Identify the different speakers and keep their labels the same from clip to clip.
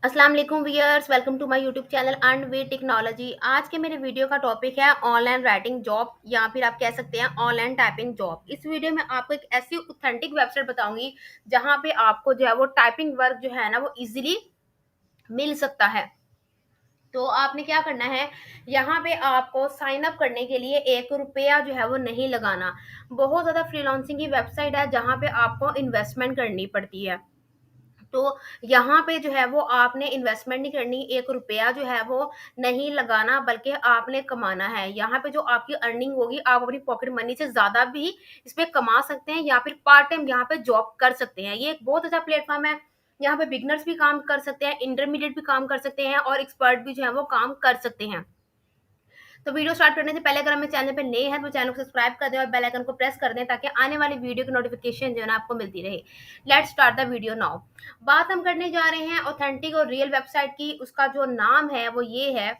Speaker 1: अस्सलाम वालेकुम viewers, welcome to my YouTube channel and way technology. आज के मेरे वीडियो का टॉपिक है ऑनलाइन राइटिंग जॉब या फिर आप कह सकते हैं ऑनलाइन टाइपिंग जॉब। इस वीडियो में आपको एक ऐसी ऑथेंटिक वेबसाइट बताऊंगी जहां पे आपको जो है वो टाइपिंग वर्क जो है ना वो इजीली मिल सकता है। तो आपने क्या करना है, यहाँ पे आपको साइन अप करने के लिए 1 रुपया जो है वो नहीं लगाना। बहुत ज़्यादा फ्रीलांसिंग की वेबसाइट है जहाँ पे आपको इन्वेस्टमेंट करनी पड़ती है। तो यहाँ पे जो है वो आपने इन्वेस्टमेंट नहीं करनी, 1 रुपया जो है वो नहीं लगाना, बल्कि आपने कमाना है। यहाँ पे जो आपकी अर्निंग होगी आप अपनी पॉकेट मनी से ज़्यादा भी इस पे कमा सकते हैं या फिर पार्ट टाइम यहाँ पे जॉब कर सकते हैं। ये एक बहुत अच्छा प्लेटफॉर्म है। यहाँ पे बिगनर्स भी काम कर सकते हैं, इंटरमीडिएट भी काम कर सकते हैं और एक्सपर्ट भी जो है वो काम कर सकते हैं। तो वीडियो स्टार्ट करने से पहले अगर हमें चैनल पे नए हैं तो चैनल को सब्सक्राइब कर दें और बेल आइकन को प्रेस कर दें ताकि आने वाली वीडियो की नोटिफिकेशन जो है ना आपको मिलती रहे। Let's start the video now. बात हम करने जा रहे हैं ऑथेंटिक और रियल वेबसाइट की। उसका जो नाम है वो ये है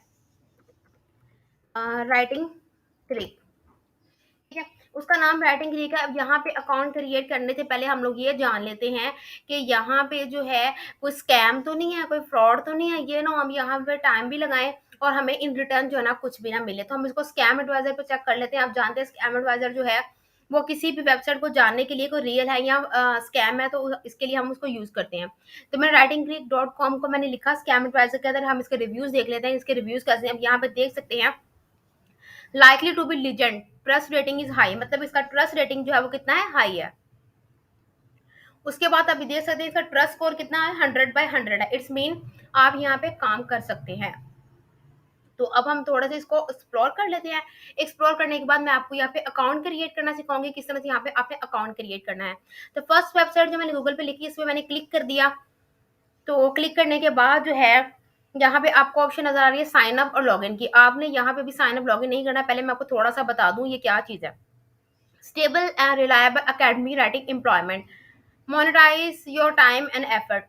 Speaker 1: राइटिंग क्लिक। ठीक है, उसका नाम राइटिंग क्लिक है। अब यहाँ पे अकाउंट क्रिएट करने से पहले हम लोग ये जान लेते हैं कि यहाँ पे जो है कोई स्कैम तो नहीं है, कोई फ्रॉड तो नहीं है। ये ना हम यहाँ पे टाइम भी लगाएं और हमें इन रिटर्न जो है ना कुछ भी ना मिले। तो हम इसको स्कैम एडवाइजर पे चेक कर लेते हैं। आप जानते हैं स्कैम एडवाइजर जो है वो किसी भी वेबसाइट को जानने के लिए कोई रियल है या स्कैम है, तो इसके लिए हम उसको यूज करते हैं। तो मैं राइटिंग क्लिक डॉट कॉम को मैंने लिखा स्कैम एडवाइजर के अंदर। हम इसके रिव्यूज देख लेते हैं, इसके रिव्यूज कैसे हैं। अब यहाँ पे देख सकते हैं likely to be legend, trust rating is high, मतलब इसका ट्रस्ट रेटिंग जो है वो कितना है, हाई है। उसके बाद अभी देख सकते हैं इसका ट्रस्ट स्कोर कितना है, 100/100 है। इट्स मीन आप यहाँ पे काम कर सकते हैं। तो अब हम थोड़ा सा इसको एक्सप्लोर कर लेते हैं। एक्सप्लोर करने के बाद मैं आपको यहाँ पे अकाउंट क्रिएट करना सिखाऊंगी किस तरह से यहाँ पे आपने अकाउंट क्रिएट करना है। तो फर्स्ट वेबसाइट जो मैंने गूगल पे लिखी इसमें मैंने क्लिक कर दिया। तो क्लिक करने के बाद जो है यहाँ पे आपको ऑप्शन नजर आ रही है साइन अप और लॉगिन की। आपने यहाँ पे भी साइन अप लॉगिन नहीं करना। पहले मैं आपको थोड़ा सा बता दूं ये क्या चीज है। Stable and reliable academy writing employment, monetise your time and effort.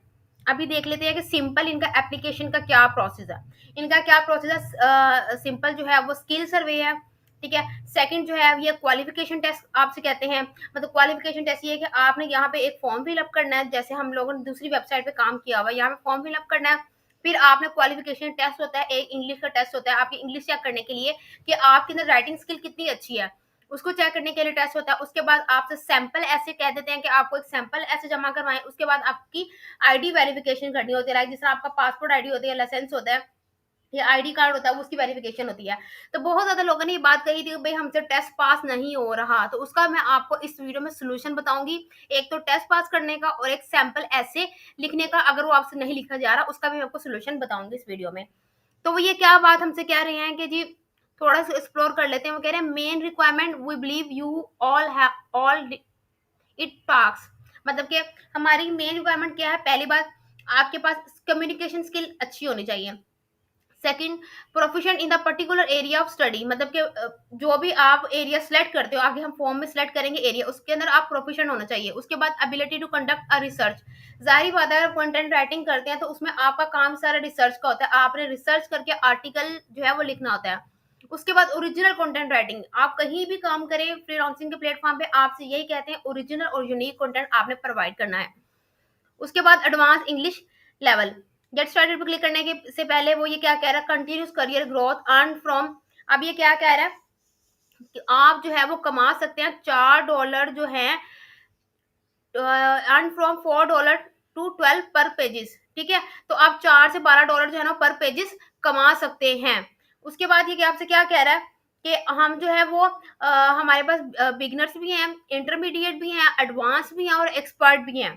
Speaker 1: अभी देख लेते हैं कि सिंपल इनका एप्लीकेशन का क्या प्रोसेस है। इनका क्या प्रोसेस है, सिंपल जो है वो स्किल सर्वे है। ठीक है, सेकंड जो है ये क्वालिफिकेशन टेस्ट आपसे कहते हैं। मतलब क्वालिफिकेशन टेस्ट ये है कि आपने यहाँ पे एक फॉर्म फिलअप करना है, जैसे हम लोगों ने दूसरी वेबसाइट पे काम किया हुआ है। यहाँ पे फॉर्म फिलअप करना है, फिर आपने क्वालिफिकेशन टेस्ट होता है, एक इंग्लिश का टेस्ट होता है आपकी इंग्लिश चेक करने के लिए कि आपके अंदर राइटिंग स्किल कितनी अच्छी है, उसको चेक करने के लिए टेस्ट होता है। उसके बाद आपसे सैंपल ऐसे कह देते हैं कि आपको एक सैंपल ऐसे जमा करवाएं। उसके बाद आपकी आईडी वेरिफिकेशन करनी होती है, लाइक जिस तरह आपका पासपोर्ट आईडी होती है, लाइसेंस होता है या आईडी कार्ड होता है, उसकी वेरिफिकेशन होती है। तो बहुत ज्यादा लोगों ने ये बात कही थी कि भाई हमसे टेस्ट पास नहीं हो रहा, तो उसका मैं आपको इस वीडियो में सोल्यूशन बताऊंगी। एक तो टेस्ट पास करने का और एक सैंपल ऐसे लिखने का, अगर वो आपसे नहीं लिखा जा रहा उसका भी मैं आपको सोल्यूशन बताऊंगी इस वीडियो में। तो वो ये क्या बात हमसे कह रहे हैं कि जी थोड़ा सा एक्सप्लोर कर लेते हैं। वो कह रहे हैं main requirement we believe you all have all it task. मतलब कि हमारी मेन रिक्वायरमेंट क्या है, पहली बात आपके पास कम्युनिकेशन स्किल अच्छी होनी चाहिए। Second, proficient in the particular area of study, मतलब कि जो भी आप एरिया सेलेक्ट करते हो, आगे हम फॉर्म में सेलेक्ट करेंगे एरिया, उसके अंदर आप प्रोफिशिएंट होना चाहिए। उसके बाद ability to conduct a research. जाहिर बात है अगर कंटेंट राइटिंग करते हैं तो उसमें आपका काम सारा रिसर्च का होता है। आपने रिसर्च करके आर्टिकल जो है वो लिखना होता है। उसके बाद ओरिजिनल कंटेंट राइटिंग, आप कहीं भी काम करें फ्रीलांसिंग के प्लेटफॉर्म पे आपसे यही कहते हैं ओरिजिनल और यूनिक कंटेंट आपने प्रोवाइड करना है। उसके बाद advance English level. Get started पे क्लिक करने के से पहले वो ये क्या कह रहा है, continuous career growth earn from. अब ये क्या कह रहा है कि आप जो है वो कमा सकते हैं $4 जो है अर्न फ्रॉम $4 to $12 पर पेजेस। ठीक है, तो आप $4 से $12 जो है ना पर पेजेस कमा सकते हैं। उसके बाद ये आपसे क्या कह रहा है कि हम जो है वो हमारे पास बिगनर्स भी हैं, इंटरमीडिएट भी हैं, एडवांस भी हैं और एक्सपर्ट भी हैं।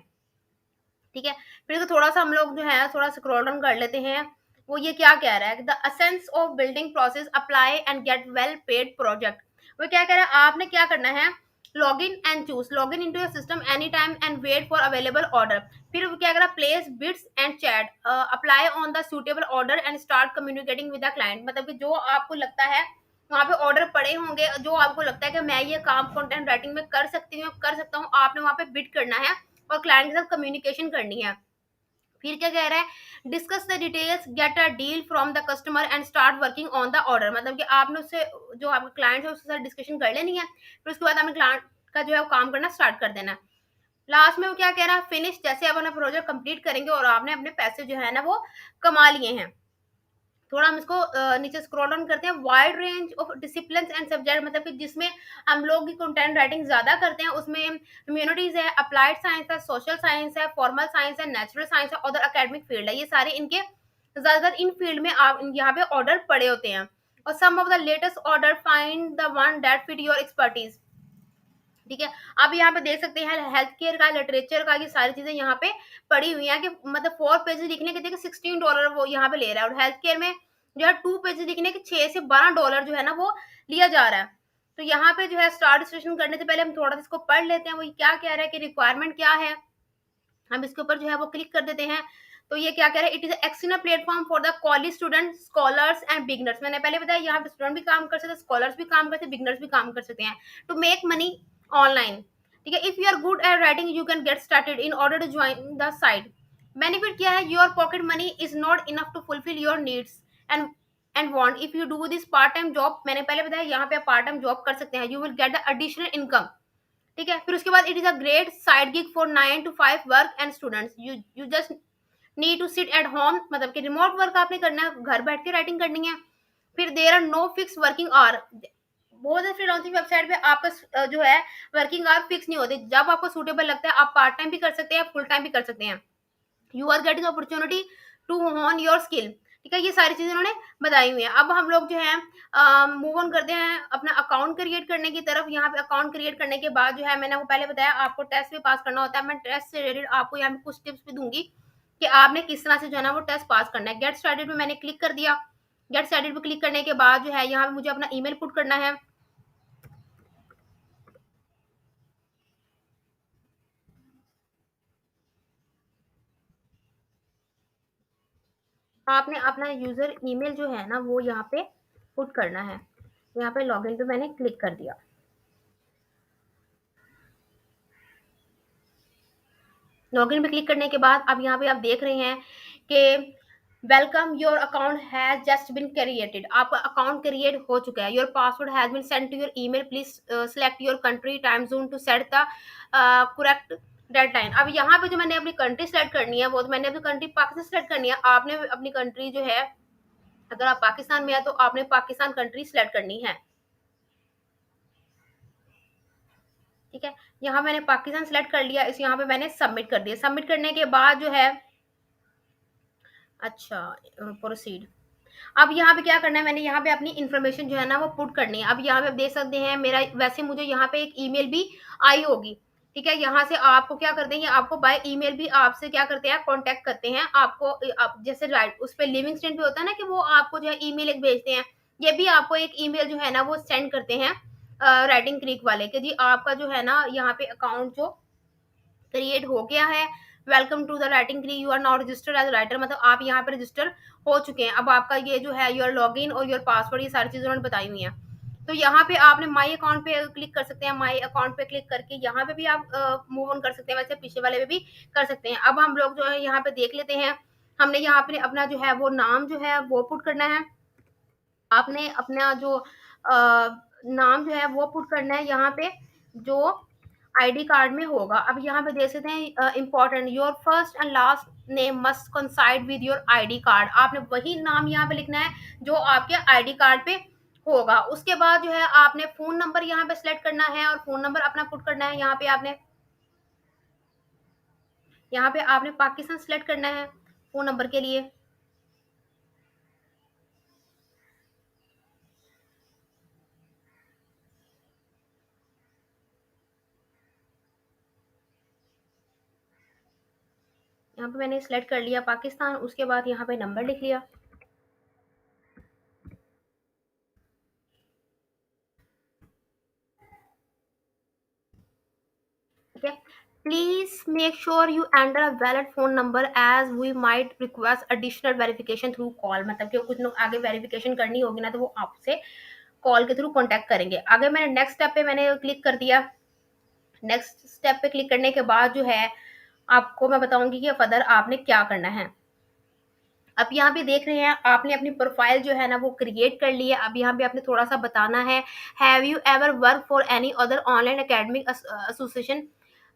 Speaker 1: ठीक है, फिर तो थोड़ा सा हम लोग जो है थोड़ा स्क्रॉल डाउन कर लेते हैं। वो ये क्या कह रहा है, the essence of building process apply and get well paid project. वो क्या कह रहा है, आपने क्या करना है, log in and choose log in into system any time and wait for available order. फिर वो क्या कह रहा है, place bids and chat apply on the suitable order and start communicating with the client. मतलब कि जो आपको लगता है वहां पे ऑर्डर पड़े होंगे, जो आपको लगता है कि मैं ये काम कंटेंट राइटिंग में कर सकती हूँ कर सकता हूँ, आपने वहां पे बिड करना है और क्लाइंट के साथ कम्युनिकेशन करनी है। फिर क्या कह रहा है, discuss the details get a deal from the customer and start working on the order. मतलब कि आपने उससे जो आपका क्लाइंट है उसके साथ डिस्कशन कर लेनी है, फिर उसके बाद आपने क्लाइंट का जो है वो काम करना स्टार्ट कर देना है। लास्ट में वो क्या कह रहा है, फिनिश, जैसे आप अपना प्रोजेक्ट कंप्लीट करेंगे और आपने अपने पैसे जो है ना वो कमा लिए हैं। थोड़ा हम इसको नीचे स्क्रॉल डाउन करते हैं, wide range of discipline and subject, मतलब कि जिसमें हम लोग की कंटेंट राइटिंग ज्यादा करते हैं, उसमें ह्यूमैनिटीज है, अप्लाइड साइंस है, सोशल साइंस है, फॉर्मल साइंस है, नेचुरल साइंस है, अदर एकेडमिक फील्ड है, ये सारे इनके ज्यादातर इन फील्ड में आप यहाँ पे ऑर्डर पड़े होते हैं। और some of the latest order find the one that fit your expertise. ठीक है, आप यहाँ पे देख सकते हैं हेल्थ केयर का, लिटरेचर का, ये सारी चीजें यहाँ पे पड़ी हुई हैं कि मतलब 4 पेजेस लिखने के देखिए $16 वो यहाँ पे ले रहा है, और हेल्थ केयर में जो है 2 पेजेस लिखने के $6 से $12 जो है ना वो लिया जा रहा है। तो यहाँ पे जो है स्टार्ट रजिस्ट्रेशन करने से पहले हम थोड़ा सा इसको पढ़ लेते हैं, वो क्या कह रहा है कि रिक्वायरमेंट क्या है। हम इसके ऊपर जो है वो क्लिक कर देते हैं। तो ये क्या कह रहा है, it is external platform for the college student, scholars and beginners. मैंने पहले बताया यहाँ पे स्टूडेंट भी काम कर सकते हैं, स्कॉलर्स भी काम कर सकते हैं, बिगनर्स भी काम कर सकते हैं, टू मेक मनी ऑनलाइन। ठीक है, if you are good at writing you can get started in order to join the site. Benefit क्या है, your pocket money is not enough to fulfil your needs and want, if you do this part time job, मैंने पहले बताया यहाँ पे आप part time job कर सकते हैं, you will get the additional income. ठीक है, फिर उसके बाद it is a great side gig for 9 to 5 work and students, you just need to sit at home, मतलब कि रिमोट वर्क आपने करना है, घर बैठ के राइटिंग करनी है। फिर there are no fix working hour, बहुत से फ्रीलांसिंग वेबसाइट पे आपका जो है वर्किंग आवर फिक्स नहीं होते, जब आपको सूटेबल लगता है आप पार्ट टाइम भी कर सकते हैं, फुल टाइम भी कर सकते हैं। You are getting opportunity to hone your skill. ठीक है, ये सारी चीजें उन्होंने बताई हुई है। अब हम लोग जो है मूव ऑन करते हैं अपना अकाउंट क्रिएट करने की तरफ। यहाँ पे अकाउंट क्रिएट करने के बाद जो है मैंने वो पहले बताया आपको टेस्ट भी पास करना होता है, मैं टेस्ट से रिलेटेड आपको यहाँ पे कुछ टिप्स भी दूंगी कि आपने किस तरह से जो है ना वो टेस्ट पास करना है। गेट स्टार्टेड में मैंने क्लिक कर दिया। गेट स्टार्टेड पे क्लिक करने के बाद जो है यहाँ पे मुझे अपना ईमेल पुट करना है। आपने अपना यूजर ईमेल जो है ना वो यहाँ पे पुट करना है। यहाँ पे लॉगिन पे मैंने क्लिक कर दिया। लॉगिन पे क्लिक करने के बाद अब यहाँ पे आप देख रहे हैं कि welcome your account has just been created, आपका अकाउंट क्रिएट हो चुका है। Your password has been send to your email, please select your country time zone to set the correct deadline. अब यहाँ पे जो मैंने अपनी कंट्री सेलेक्ट करनी है वो तो मैंने अपनी कंट्री पाकिस्तान सेलेक्ट करनी है। आपने अपनी कंट्री जो है, अगर आप पाकिस्तान में है तो आपने पाकिस्तान कंट्री सेलेक्ट करनी है। ठीक है, यहाँ मैंने पाकिस्तान सेलेक्ट कर लिया, इस यहाँ पे मैंने सबमिट कर दिया। सबमिट करने के बाद जो है अच्छा प्रोसीड। अब यहाँ पे क्या करना है, मैंने यहाँ पे अपनी इन्फॉर्मेशन जो है ना वो पुट करनी है। अब यहाँ पे आप देख सकते हैं मेरा वैसे मुझे यहाँ पे एक ईमेल भी आई होगी। ठीक है, यहाँ से आपको क्या करते हैं, आपको बाय ईमेल भी आपसे क्या करते हैं कांटेक्ट करते हैं। आपको आप जैसे राइट उस पे लिविंग स्टैंड पे होता है ना कि वो आपको जो है ईमेल एक भेजते हैं, ये भी आपको एक ईमेल जो है ना वो सेंड करते हैं राइटिंग क्रिक वाले कि जी आपका जो है ना यहाँ पे अकाउंट जो क्रिएट हो गया है। Welcome to the writing crew, you are now registered as writer, मतलब आप यहाँ पे रजिस्टर हो चुके हैं। अब आपका ये जो है योर लॉगिन और योर पासवर्ड ये सारी चीजें उन्होंने बताई हुई हैं। तो यहाँ पे आपने माई अकाउंट पे क्लिक कर सकते हैं। माई अकाउंट पे क्लिक करके यहाँ पे भी आप मूव ऑन कर सकते हैं, वैसे पीछे वाले पे भी कर सकते हैं। अब हम लोग जो है यहाँ पे देख लेते हैं, हमने यहाँ पे अपना जो है वो नाम जो है वो पुट करना है। आपने अपना जो नाम जो है वो पुट करना है यहाँ पे जो आईडी कार्ड में होगा। अब यहाँ पे देख सकते हैं important, your first and last name must coincide with your ID card. आपने वही नाम यहाँ पे लिखना है जो आपके आईडी कार्ड पे होगा। उसके बाद जो है आपने फोन नंबर यहाँ पे सिलेक्ट करना है और फोन नंबर अपना पुट करना है। यहाँ पे आपने पाकिस्तान सिलेक्ट करना है फोन नंबर के लिए। यहाँ पे मैंने सिलेक्ट कर लिया पाकिस्तान, उसके बाद यहाँ पे नंबर लिख लिया। ठीक है, please make sure you enter a valid phone number as we might request additional verification through call, मतलब कि कुछ लोग आगे वेरिफिकेशन करनी होगी ना तो वो आपसे कॉल के थ्रू कांटेक्ट करेंगे। आगे मैंने नेक्स्ट स्टेप पे मैंने क्लिक कर दिया। नेक्स्ट स्टेप पे क्लिक करने के बाद जो है आपको मैं बताऊंगी कि फर्दर आपने क्या करना है। अब यहाँ पे देख रहे हैं आपने अपनी प्रोफाइल जो है ना वो क्रिएट कर ली है। अब यहाँ पे आपने थोड़ा सा बताना है, have you ever work for any other online academic association,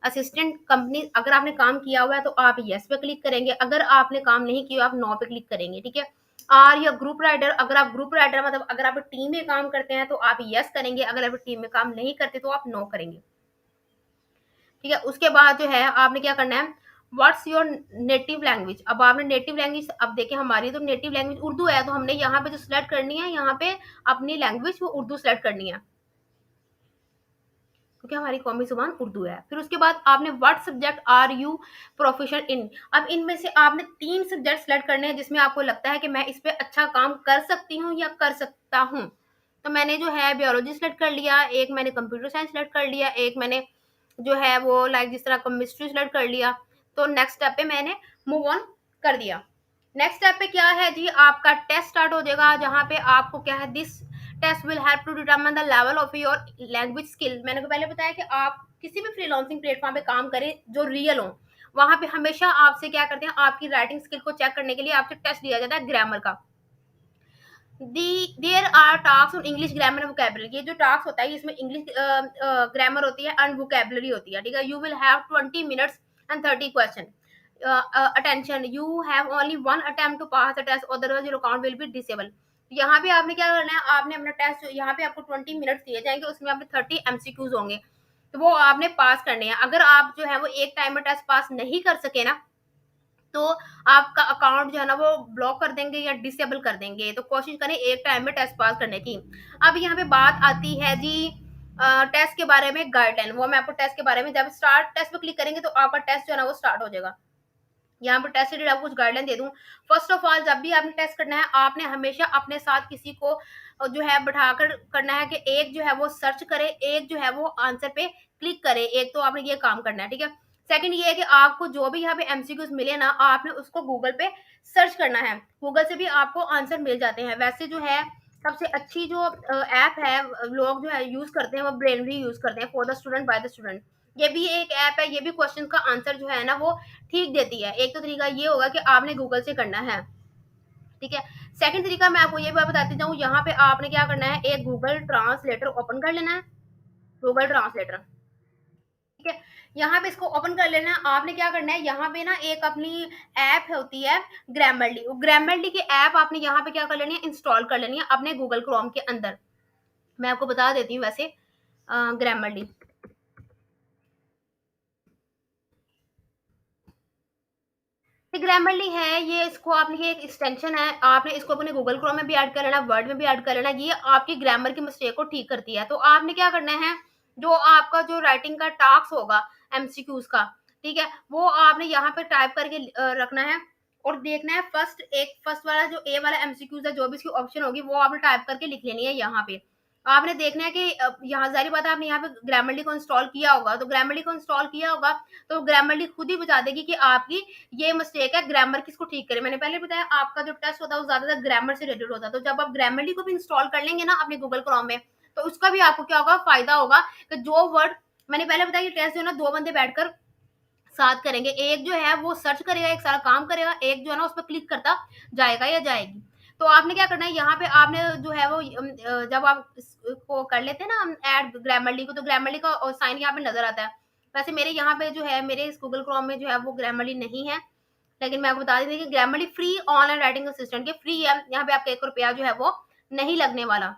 Speaker 1: assistant company, अगर आपने काम किया हुआ है तो आप यस पे क्लिक करेंगे, अगर आपने काम नहीं किया आप नो पे क्लिक करेंगे, ठीक है। आर या ग्रुप राइटर, अगर आप ग्रुप राइटर मतलब अगर आप टीम में काम करते हैं तो आप यस करेंगे, अगर आप टीम में काम नहीं करते तो आप नो करेंगे, ठीक है। उसके बाद जो है आपने क्या करना है, व्हाट्स योर नेटिव लैंग्वेज। अब आपने नेटिव लैंग्वेज, अब देखिए हमारी तो नेटिव लैंग्वेज उर्दू है, तो हमने यहाँ पे जो सिलेक्ट करनी है, यहाँ पे अपनी लैंग्वेज वो उर्दू सेलेक्ट करनी है, क्योंकि हमारी कौमी ज़ुबान उर्दू है। फिर उसके बाद आपने what subject are you professional in. अब इनमें से आपने 3 सब्जेक्ट सेलेक्ट करने हैं जिसमें आपको लगता है कि मैं इस पे अच्छा काम कर सकती हूँ या कर सकता हूँ। तो मैंने जो है बायोलॉजी सेलेक्ट कर लिया, एक मैंने कंप्यूटर साइंस सेलेक्ट कर लिया, एक मैंने जो है वो लाइक जिस तरह केमिस्ट्री सेलेक्ट कर लिया। तो नेक्स्ट स्टेप पे मैंने मूव ऑन कर दिया। नेक्स्ट स्टेप पे क्या है जी, आपका टेस्ट स्टार्ट हो जाएगा, जहाँ पे आपको क्या है, this test will help to determine the level of your language skill. मैंने को पहले बताया कि आप किसी भी फ्रीलांसिंग प्लेटफॉर्म पे काम करें जो रियल हो, वहां पे हमेशा आपसे क्या करते हैं, आपकी राइटिंग स्किल को चेक करने के लिए आपसे टेस्ट लिया जाता है ग्रामर का। There are task on English grammar and vocabulary. ये जो टास्क होता है इसमें इंग्लिश ग्रामर होती है एंड वोकैबुलरी होती है, ठीक है। You will have 20 minutes and 30 question. Attention, you have only one attempt to pass the test, otherwise your account will be disable. यहाँ पे आपने क्या करना है, आपने अपना टेस्ट, यहाँ पे आपको 20 मिनट्स दिए जाएंगे, उसमें आपने 30 एमसीक्यूज होंगे, तो वो आपने पास करने हैं। अगर आप जो है वो एक टाइम में टेस्ट पास नहीं कर सके ना, तो आपका अकाउंट जो है ना वो ब्लॉक कर देंगे या डिसेबल कर देंगे। तो कोशिश करें एक टाइम में टेस्ट पास करने की। अब यहाँ पे बात आती है जी टेस्ट के बारे में गाइडलाइन। वो मैं आपको टेस्ट के बारे में, जब स्टार्ट टेस्ट पे क्लिक करेंगे तो आपका टेस्ट जो है ना वो स्टार्ट हो जाएगा। यहाँ पर टेस्ट से आपको कुछ गाइडलाइन दे दूं। फर्स्ट ऑफ ऑल, जब भी आपने टेस्ट करना है, आपने हमेशा अपने साथ किसी को जो है बैठाकर करना है कि एक जो है वो सर्च करे, एक जो है वो आंसर पे क्लिक करे। एक तो आपने ये काम करना है, ठीक है। सेकंड ये है कि आपको जो भी यहाँ पे एमसीक्यूज मिले ना, आपने उसको गूगल पे सर्च करना है। गूगल से भी आपको आंसर मिल जाते हैं। वैसे जो है सबसे अच्छी जो ऐप है लोग जो है यूज करते हैं, वो ब्रेनली यूज करते हैं, for the student by the student. ये भी एक ऐप है, ये भी क्वेश्चन का आंसर जो है ना वो ठीक देती है। एक तो तरीका ये होगा कि आपने गूगल से करना है, ठीक है। सेकंड तरीका मैं आपको ये भी बताती जाऊँ, यहाँ पे आपने क्या करना है, एक गूगल ट्रांसलेटर ओपन कर लेना है, गूगल ट्रांसलेटर, ठीक है। यहाँ पे इसको ओपन कर लेना है। आपने क्या करना है, यहाँ पे ना एक अपनी ऐप होती है ग्रामरली, वो ग्रामरली की ऐप आपने यहाँ पे क्या कर लेनी है, इंस्टॉल कर लेनी है अपने गूगल क्रोम के अंदर। मैं आपको बता देती हूँ वैसे ग्रामरली। ग्रामरली है ये, इसको आपने, ये एक एक्सटेंशन है, आपने इसको अपने गूगल क्रोम में भी ऐड कर लेना, वर्ड में भी ऐड कर लेना। ये आपकी ग्रामर की मिस्टेक को ठीक करती है। तो आपने क्या करना है, जो आपका जो राइटिंग का टास्क होगा एमसीक्यूज का, ठीक है, वो आपने यहाँ पे टाइप करके रखना है और देखना है। फर्स्ट वाला जो ए वाला एमसीक्यूज है, जो भी इसकी ऑप्शन होगी वो आपने टाइप करके लिख लेनी है। यहाँ पे आपने देखना है कि यहाँ जारी बात है, आपने यहाँ पे ग्रामरली को इंस्टॉल किया होगा, तो ग्रामरली को इंस्टॉल किया होगा तो ग्रामरली खुद ही बता देगी कि आपकी ये मिस्टेक है, ग्रामर किसको ठीक करे। मैंने पहले बताया आपका जो टेस्ट होता है वो ज्यादातर ग्रामर से रिलेटेड होता है। तो जब आप ग्रामरली को भी इंस्टॉल कर लेंगे ना अपने गूगल क्रोम में, तो उसका भी आपको क्या होगा, फायदा होगा कि जो वर्ड मैंने पहले बताया, ये टेस्ट जो है ना 2 बंदे बैठकर साथ करेंगे। एक जो है वो सर्च करेगा, एक सारा काम करेगा, एक जो है ना उस पर क्लिक करता जाएगा या जाएगी। तो आपने क्या करना है, यहाँ पे आपने जो है वो जब आप इसको कर लेते हैं ना ऐड ग्रामरली को, तो ग्रामरली का साइन यहाँ पे नजर आता है। वैसे मेरे यहाँ पे जो है मेरे इस गूगल क्रोम में जो है वो ग्रामरली नहीं है, लेकिन मैं आपको बता देती हूँ कि Grammarly free online writing assistant के फ्री है। यहाँ पे आपका 1 रुपया जो है वो नहीं लगने वाला।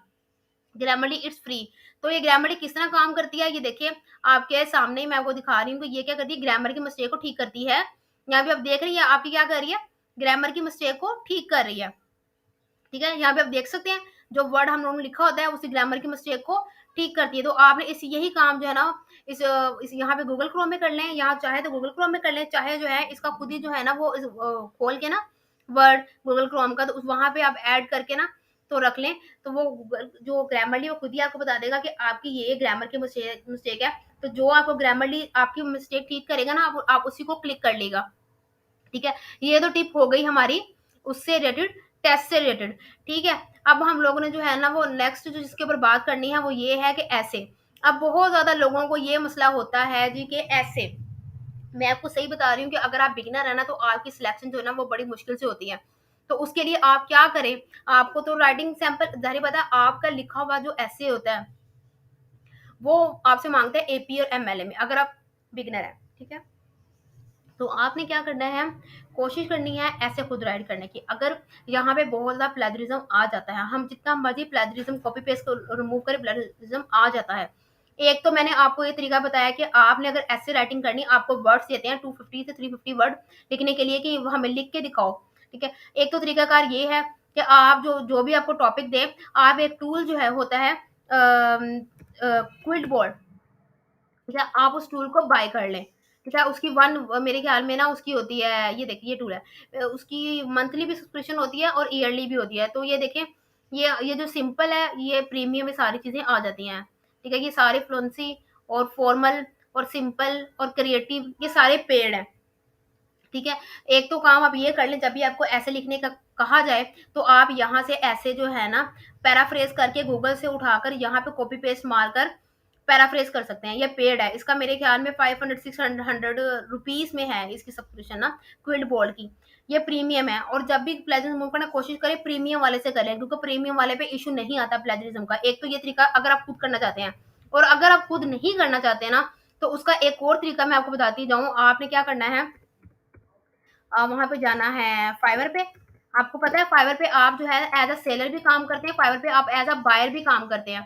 Speaker 1: Grammarly it's free. तो ये ग्रामरली किस तरह काम करती है, ये देखिए आपके सामने ही मैं आपको दिखा रही हूँ कि ये क्या करती है, ग्रामर की मिस्टेक को ठीक करती है। यहाँ पे आप देख रही है आपकी क्या कर रही है, ग्रामर की मिस्टेक को ठीक कर रही है, ठीक है। यहाँ पे आप देख सकते हैं जो वर्ड हम लोगों ने लिखा होता है उसी ग्रामर की मिस्टेक को ठीक करती है। तो आपने इस यही काम जो है ना इस यहाँ पे गूगल क्रोम में कर लें, यहाँ चाहे तो गूगल क्रोम में कर लें, चाहे जो है इसका खुद ही जो है ना वो खोल के ना वर्ड गूगल क्रोम का, तो वहां पे आप ऐड करके ना तो रख लें। तो वो जो ग्रामरली वो खुद ही आपको बता देगा कि आपकी ये ग्रामर की मिस्टेक है। तो जो आपको ग्रामरली आपकी मिस्टेक ठीक करेगा ना, आप उसी को क्लिक कर लेगा, ठीक है। ये तो टिप हो गई हमारी उससे रिलेटेड, टेस्ट से रिलेटेड, ठीक है। अब हम लोगों ने जो है ना वो नेक्स्ट जो जिसके ऊपर बात करनी है वो ये है कि ऐसे। अब बहुत ज्यादा लोगों को ये मसला होता है जी कि ऐसे, मैं आपको सही बता रही हूँ कि अगर आप बिगिनर है ना तो आपकी सिलेक्शन जो है ना वो बड़ी मुश्किल से होती है। तो उसके लिए आप क्या करें, आपको तो राइटिंग सैंपल जाहिर बात है, आपका लिखा हुआ जो ऐसे होता है वो आपसे मांगते हैं एपी और एमएलए में। अगर आप बिगिनर है, ठीक है? तो आपने क्या करना है, कोशिश करनी है ऐसे खुद राइट करने की। अगर यहाँ पे बहुत ज़्यादा प्लेजरिज्म आ जाता है, हम जितना मर्ज़ी प्लेजरिज्म कॉपी पेस्ट को रिमूव करें, प्लेजरिज्म आ जाता है। एक तो मैंने आपको ये तरीका बताया कि आपने अगर ऐसे राइटिंग करनी, आपको वर्ड्स देते हैं 250 से 350 वर्ड लिखने के लिए कि हमें लिख के दिखाओ, ठीक है? एक तो तरीकाकार ये है कि आप जो भी आपको टॉपिक दें, आप एक टूल जो है होता है क्विल्ट बोर्ड, ठीक है? आप उस टूल को बाय कर लें, ठीक है? उसकी वन मेरे ख्याल में ना उसकी होती है, ये देखिए ये टूल है, उसकी मंथली भी सब्सक्रिप्शन होती है और ईयरली भी होती है। तो ये देखें, ये जो सिंपल है, ये प्रीमियम में सारी चीज़ें आ जाती हैं, ठीक है? ये सारे फ्लुएंसी और फॉर्मल और सिंपल और क्रिएटिव ये सारे पेड हैं, ठीक है? एक तो काम आप ये कर लें, जब भी आपको ऐसे लिखने का कहा जाए, तो आप यहाँ से ऐसे जो है ना पैराफ्रेज़ करके गूगल से उठाकर यहाँ पे कॉपी पेस्ट मारकर पैराफ्रेज़ कर सकते हैं। ये पेड है, इसका मेरे ख्याल में 500-600 रुपीज़ में है इसकी सब्सक्रिप्शन ना, क्विल्ट बोर्ड की। ये प्रीमियम है, और जब भी प्लेजरिज्म रिमूव करना कोशिश करें प्रीमियम वाले से करें, क्योंकि प्रीमियम वाले पे इश्यू नहीं आता प्लेजरिज्म का। एक तो ये तरीका अगर आप खुद करना चाहते हैं, और अगर आप खुद नहीं करना चाहते हैं ना, तो उसका एक और तरीका मैं आपको बताती जाऊँ। आपने क्या करना है, वहाँ पे जाना है फाइवर पे। आपको पता है फाइवर पे आप जो है एज़ अ सेलर भी काम करते हैं, फाइवर पे आप एज़ अ बायर भी काम करते हैं,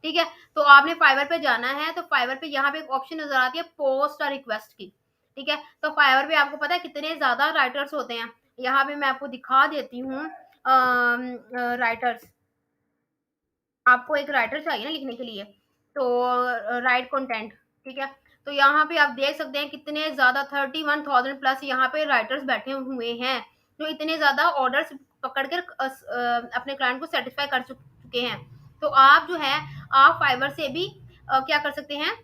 Speaker 1: ठीक है? तो आपने फाइवर पे जाना है, तो फाइवर पे यहाँ पे एक ऑप्शन नज़र आती है पोस्ट अ रिक्वेस्ट की, ठीक है? तो फाइवर पे आपको पता है कितने ज़्यादा राइटर्स होते हैं। यहाँ पे मैं आपको दिखा देती हूँ राइटर्स। आपको एक राइटर चाहिए ना लिखने के लिए, तो राइट कंटेंट, ठीक है? तो यहाँ पे आप देख सकते हैं कितने ज़्यादा 31,000 प्लस यहाँ पे राइटर्स बैठे हुए हैं, जो इतने ज़्यादा ऑर्डर्स पकड़ कर अपने क्लाइंट को सेटिस्फाई कर चुके हैं। तो आप जो है, आप फाइवर से भी क्या कर सकते हैं,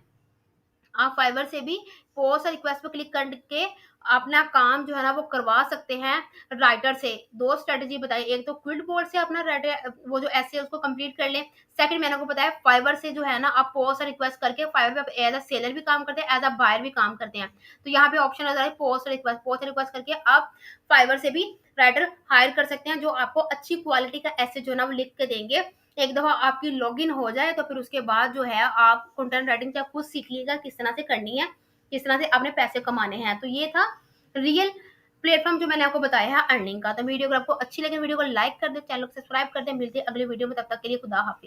Speaker 1: आप फाइवर से भी पोस्ट और रिक्वेस्ट पे क्लिक करके अपना काम जो है ना वो करवा सकते हैं राइटर से। दो स्ट्रेटजी बताई, एक तो क्विल्ट बोर्ड से अपना राइटर वो जो ऐसे उसको कंप्लीट कर लें। सेकंड मैंने आपको बताया फाइवर से जो है ना आप पोस्ट और रिक्वेस्ट करके फाइवर पे आप एज अ सेलर भी काम करते हैं, एज अ बायर भी काम करते हैं। तो यहाँ पे ऑप्शन आ जाए पोस्ट और रिक्वेस्ट, पोस्ट और रिक्वेस्ट करके आप फाइवर से भी राइटर हायर कर सकते हैं, जो आपको अच्छी क्वालिटी का ऐसे जो है ना वो लिख के देंगे। एक दफ़ा आपकी लॉगिन हो जाए तो फिर उसके बाद जो है आप कंटेंट राइटिंग से खुद सीखिएगा किस तरह से करनी है, किस तरह से आपने पैसे कमाने हैं। तो ये था रियल प्लेटफॉर्म जो मैंने आपको बताया है अर्निंग का। तो वीडियो अगर आपको अच्छी लगे वीडियो को लाइक कर दें, चैनल को सब्सक्राइब कर दें। मिलते हैं अगले वीडियो में, तब तक के लिए खुदा हाफिज़।